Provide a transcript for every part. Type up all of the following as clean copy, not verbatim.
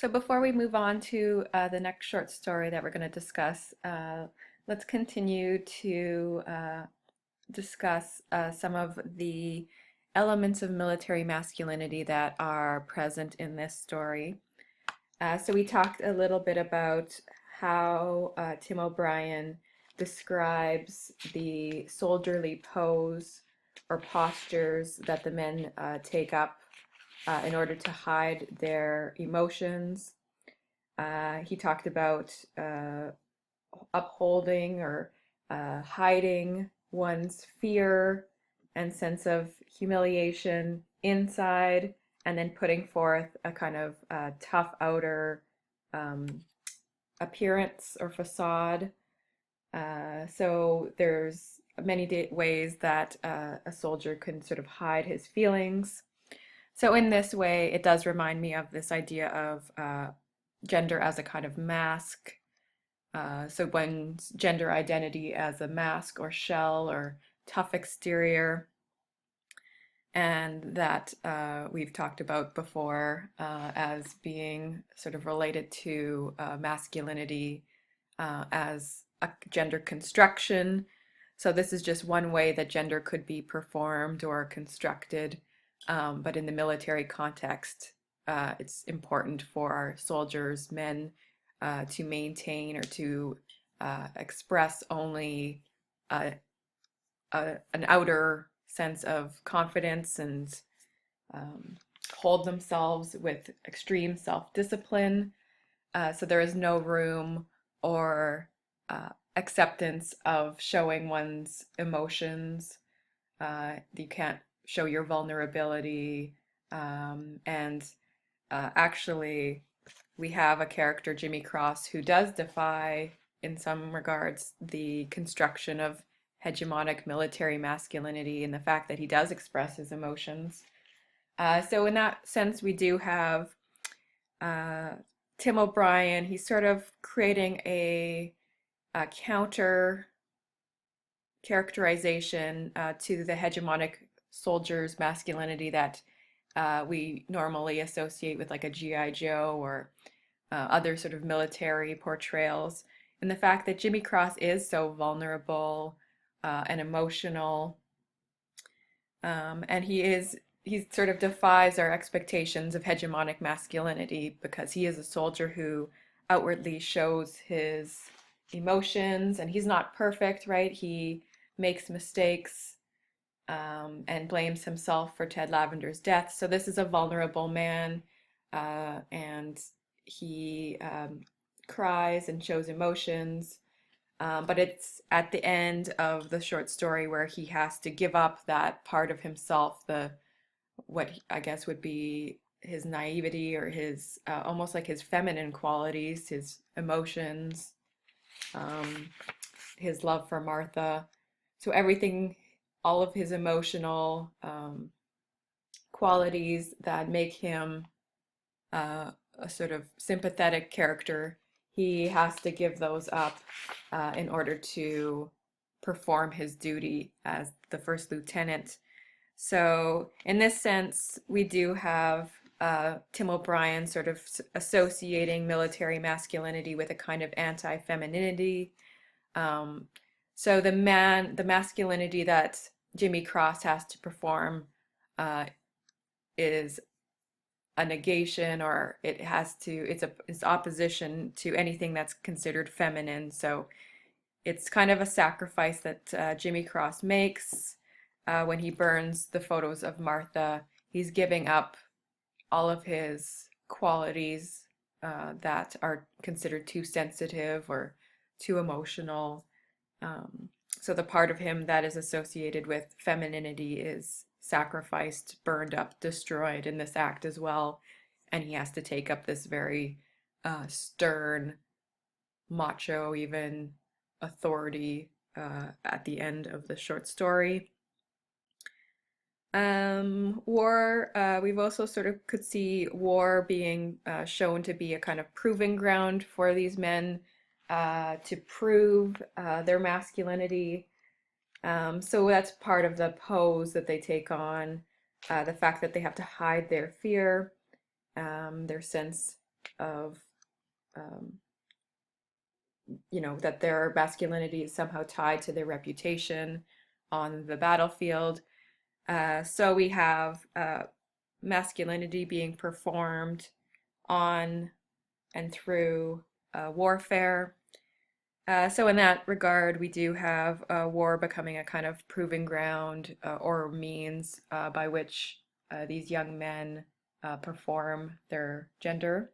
So before we move on to the next short story that we're going to discuss, let's continue to discuss some of the elements of military masculinity that are present in this story. So we talked a little bit about how Tim O'Brien describes the soldierly pose or postures that the men take up in order to hide their emotions. He talked about upholding or hiding one's fear and sense of humiliation inside, and then putting forth a kind of tough outer um, appearance or facade. So there's many ways that a soldier can sort of hide his feelings. So in this way, it does remind me of this idea of gender as a kind of mask. So one's gender identity as a mask or shell or tough exterior, and that we've talked about before as being sort of related to masculinity as a gender construction. So this is just one way that gender could be performed or constructed, but in the military context, it's important for our soldiers, men, to maintain or to express only an outer sense of confidence and hold themselves with extreme self-discipline. So there is no room or acceptance of showing one's emotions. You can't show your vulnerability. And actually, we have a character, Jimmy Cross, who does defy, in some regards, the construction of hegemonic military masculinity and the fact that he does express his emotions. So in that sense, we do have uh, Tim O'Brien. He's sort of creating a counter characterization to the hegemonic soldier's masculinity that we normally associate with like a G.I. Joe or other sort of military portrayals. And the fact that Jimmy Cross is so vulnerable and emotional, and he sort of defies our expectations of hegemonic masculinity because he is a soldier who outwardly shows his emotions, and he's not perfect, right? He makes mistakes and blames himself for Ted Lavender's death. So this is a vulnerable man, and he cries and shows emotions. But it's at the end of the short story where he has to give up that part of himself, the what I guess would be his naivety or his almost like his feminine qualities, his emotions, um, his love for Martha. So everything, all of his emotional qualities that make him a sort of sympathetic character, he has to give those up in order to perform his duty as the first lieutenant. So, in this sense, we do have Tim O'Brien sort of associating military masculinity with a kind of anti-femininity. Um, so the masculinity that Jimmy Cross has to perform uh, is a negation, or it's opposition to anything that's considered feminine. So it's kind of a sacrifice that Jimmy Cross makes when he burns the photos of Martha. He's giving up all of his qualities that are considered too sensitive or too emotional. Um, so the part of him that is associated with femininity is sacrificed, burned up, destroyed in this act as well. And he has to take up this very stern, macho, even authority at the end of the short story. War, we've also sort of could see war being shown to be a kind of proving ground for these men to prove their masculinity. So that's part of the pose that they take on, the fact that they have to hide their fear, their sense of um, that their masculinity is somehow tied to their reputation on the battlefield. So we have masculinity being performed on and through warfare. So in that regard, we do have war becoming a kind of proving ground or means by which these young men perform their gender.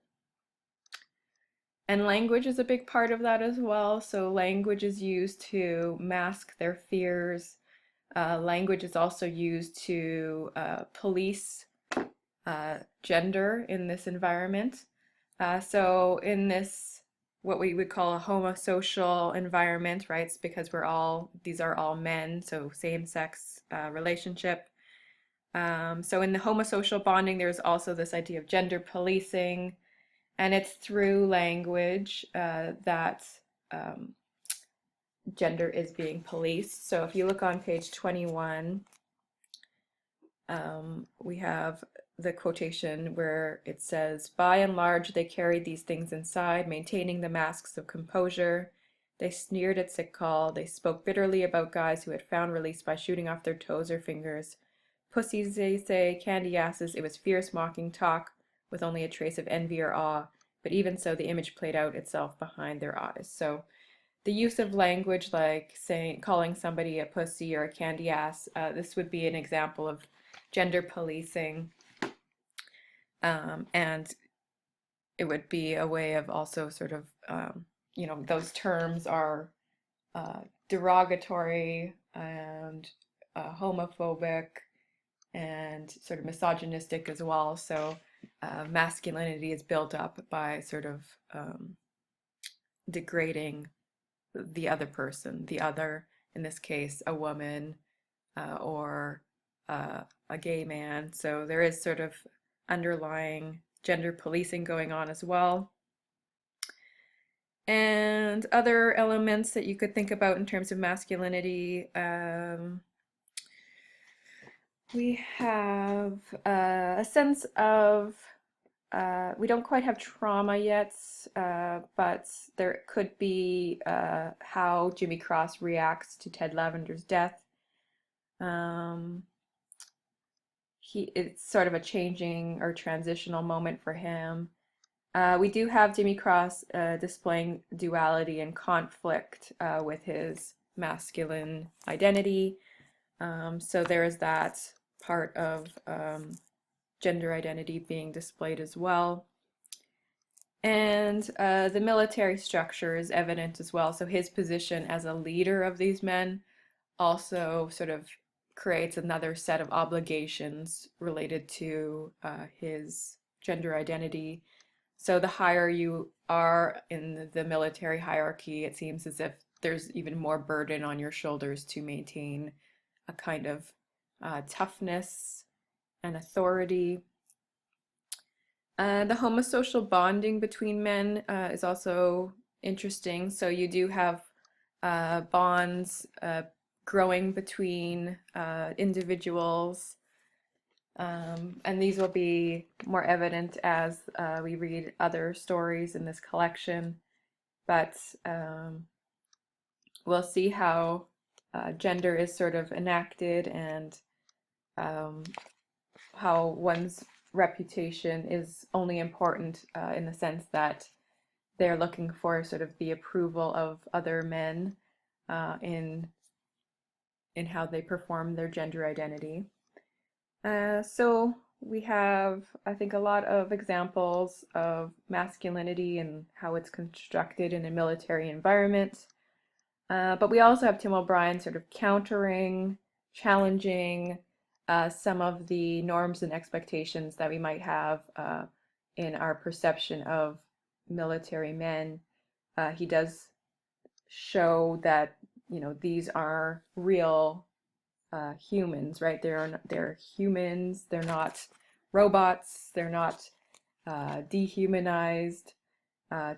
And language is a big part of that as well. So language is used to mask their fears. Language is also used to police gender in this environment. So in this, what we would call a homosocial environment, right? It's because these are all men, so same-sex relationship. So in the homosocial bonding, there's also this idea of gender policing, and it's through language that um, gender is being policed. So if you look on page 21, we have the quotation where it says, "By and large, they carried these things inside, maintaining the masks of composure. They sneered at sick call. They spoke bitterly about guys who had found release by shooting off their toes or fingers. Pussies, they say, candy asses. It was fierce, mocking talk with only a trace of envy or awe. But even so, the image played out itself behind their eyes." So the use of language like calling somebody a pussy or a candy ass, this would be an example of gender policing. And it would be a way of also sort of, those terms are derogatory and homophobic and sort of misogynistic as well. So masculinity is built up by sort of degrading the other person, the other, in this case, a woman or a gay man. So there is sort of underlying gender policing going on as well. And other elements that you could think about in terms of masculinity, we have a sense of, we don't quite have trauma yet, but there could be how Jimmy Cross reacts to Ted Lavender's death. It's sort of a changing or transitional moment for him. We do have Jimmy Cross displaying duality and conflict with his masculine identity. So there is that part of gender identity being displayed as well. And the military structure is evident as well. So his position as a leader of these men also sort of creates another set of obligations related to his gender identity. So the higher you are in the military hierarchy, it seems as if there's even more burden on your shoulders to maintain a kind of toughness and authority. The homosocial bonding between men is also interesting. So you do have bonds growing between individuals, and these will be more evident as we read other stories in this collection. But we'll see how gender is sort of enacted and how one's reputation is only important in the sense that they're looking for sort of the approval of other men in how they perform their gender identity. So we have, I think, a lot of examples of masculinity and how it's constructed in a military environment. But we also have Tim O'Brien sort of countering, challenging some of the norms and expectations that we might have in our perception of military men. He does show that, these are real humans, right? They're humans. They're not robots. They're not dehumanized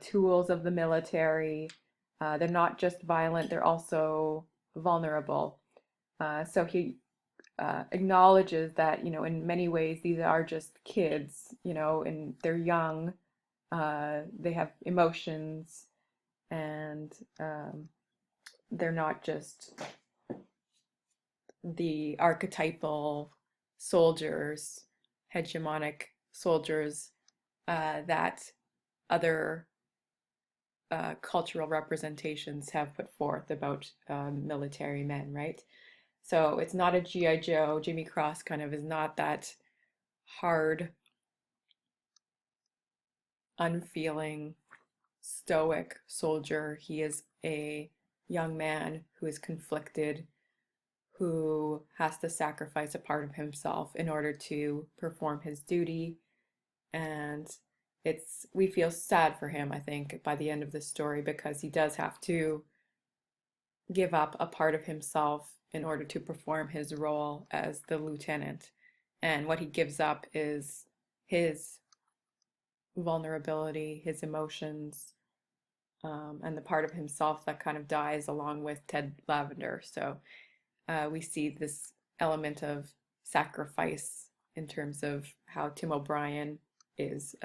tools of the military. They're not just violent. They're also vulnerable. So he acknowledges that, in many ways these are just kids, and they're young, They have emotions, and they're not just the archetypal soldiers, hegemonic soldiers that other cultural representations have put forth about military men, right? So it's not a G.I. Joe. Jimmy Cross kind of is not that hard, unfeeling, stoic soldier. He is a young man who is conflicted, who has to sacrifice a part of himself in order to perform his duty. And we feel sad for him, I think, by the end of the story, because he does have to give up a part of himself in order to perform his role as the lieutenant. And what he gives up is his vulnerability, his emotions, and the part of himself that kind of dies along with Ted Lavender. So we see this element of sacrifice in terms of how Tim O'Brien is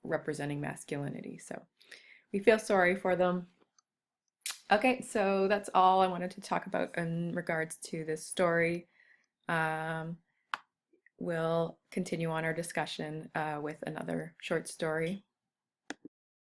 representing masculinity. So we feel sorry for them. Okay, so that's all I wanted to talk about in regards to this story. Um, we'll continue on our discussion with another short story.